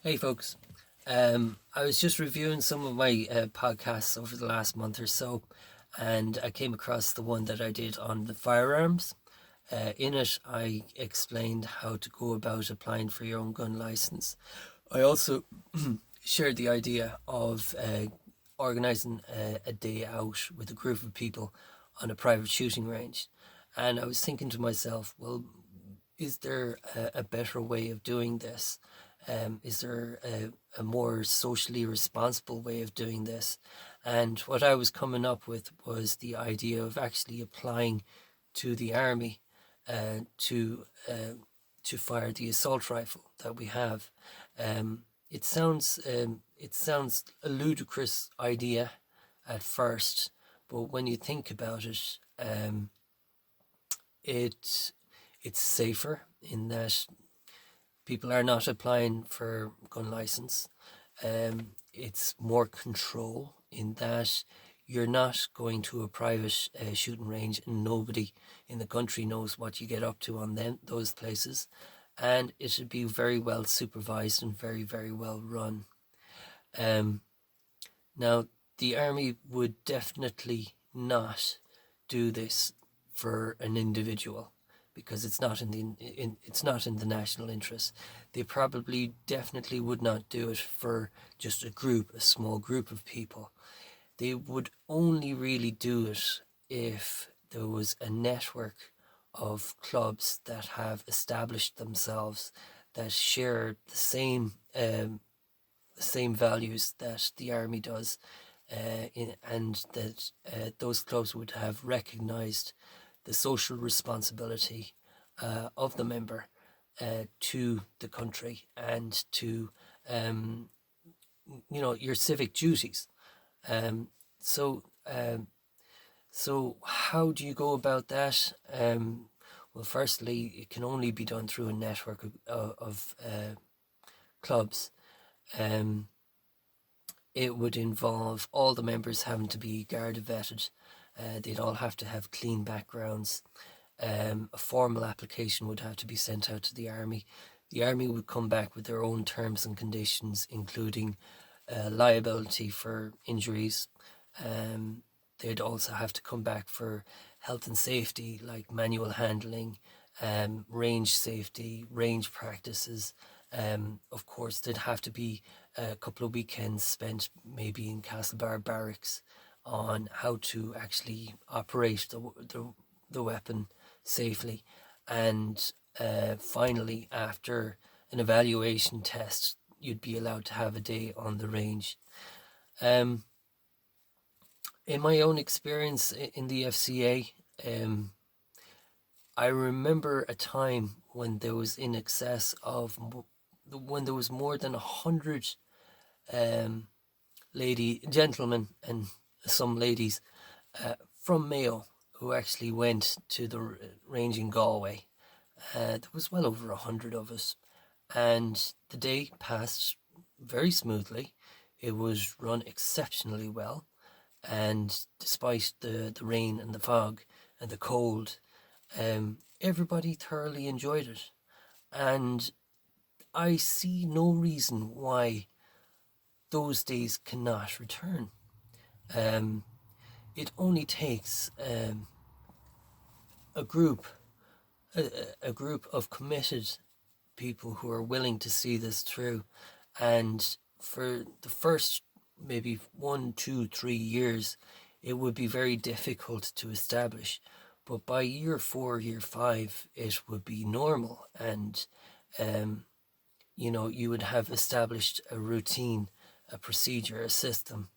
Hey folks, I was just reviewing some of my podcasts over the last month or so, and I came across the one that I did on the firearms. In it, I explained how to go about applying for your own gun license. I also shared the idea of organising a day out with a group of people on a private shooting range. And I was thinking to myself, well, is there a better way of doing this? Is there a more socially responsible way of doing this? And what I was coming up with was the idea of actually applying to the army uh, to uh, to fire the assault rifle that we have. It sounds a ludicrous idea at first, but when you think about it, it it's safer in that people are not applying for gun license. It's more control in that you're not going to a private shooting range and nobody in the country knows what you get up to on those places, and it should be very well supervised and very, very well run. Um, Now, the army would definitely not do this for an individual because it's not it's not in the national interest. They probably definitely would not do it for just a small group of people. They would only really do it if there was a network of clubs that have established themselves, that share the same values that the army does, and that those clubs would have recognised the social responsibility of the member to the country and to your civic duties. Um, so so how do you go about that? Well, firstly, it can only be done through a network of clubs. Um, it would involve all the members having to be Garda vetted. They'd all have to have clean backgrounds. A formal application would have to be sent out to the army. The army would come back with their own terms and conditions, including liability for injuries. They'd also have to come back for health and safety, like manual handling, range safety, range practices. Of course, there'd have to be a couple of weekends spent maybe in Castlebar Barracks on how to actually operate the weapon safely. And finally, after an evaluation test, you'd be allowed to have a day on the range. Um, in my own experience in the FCA, I remember a time when there was in excess of when there was more than 100 um, gentlemen and some ladies from Mayo who actually went to the range in Galway. There was well over 100 of us, and the day passed very smoothly. It was run exceptionally well, and despite the rain and the fog and the cold, everybody thoroughly enjoyed it. And I see no reason why those days cannot return. Um, it only takes a group, a group of committed people who are willing to see this through, and for the first maybe 1, 2, 3 years, it would be very difficult to establish. But by year 4, year 5, it would be normal, and you would have established a routine, a procedure, a system,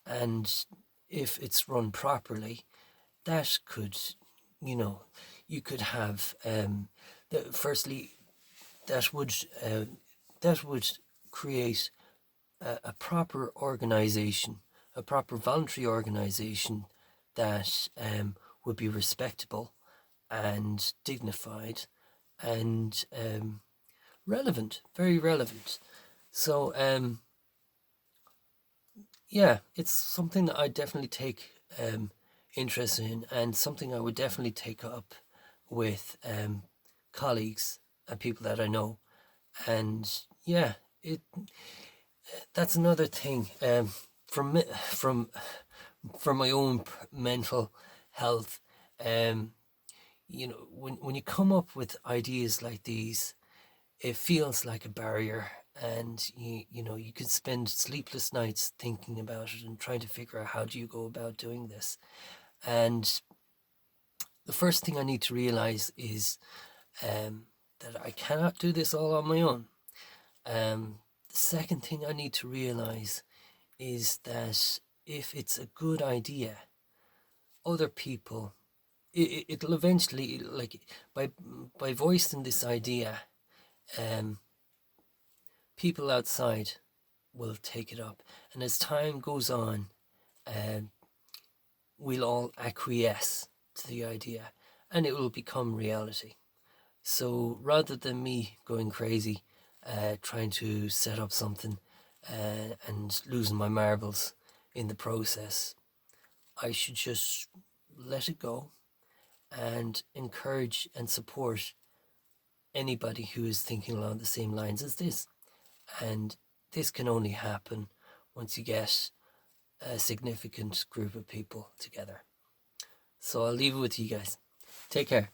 and if it's run properly, that could, you know, you could have firstly that would uh, that would create a proper organization, a proper voluntary organization that would be respectable and dignified and relevant, very relevant. So yeah, it's something that I definitely take interest in, and something I would definitely take up with colleagues and people that I know. And yeah, it that's another thing. From from for my own mental health, you know, when you come up with ideas like these, it feels like a barrier, and you know, you could spend sleepless nights thinking about it and trying to figure out how do you go about doing this. And the first thing I need to realize is that I cannot do this all on my own. The second thing I need to realize is that if it's a good idea, other people, it'll eventually, like, by voicing this idea, people outside will take it up, and as time goes on, we'll all acquiesce to the idea, and it will become reality. So rather than me going crazy, trying to set up something and losing my marbles in the process, I should just let it go and encourage and support anybody who is thinking along the same lines as this. And this can only happen once you get a significant group of people together. So I'll leave it with you guys. Take care.